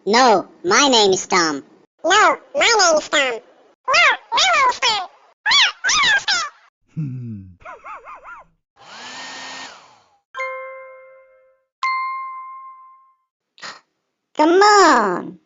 No, my name is Tom. No, my name is Tom. No, my name is Tom. No, my name is Tom. Come on.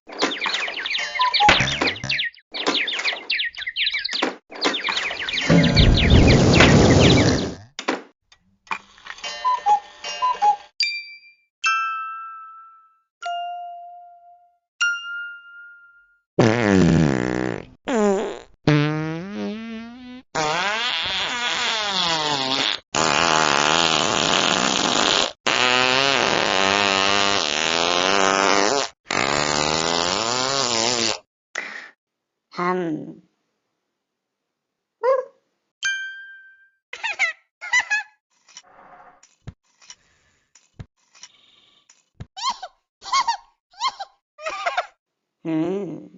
Hmm.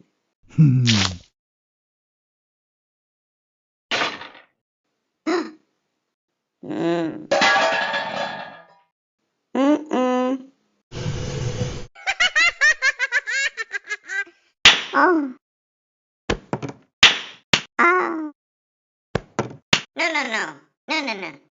Hmm. Hmm. Mm-mm. Oh. Ah. No, no, no. No, no, no.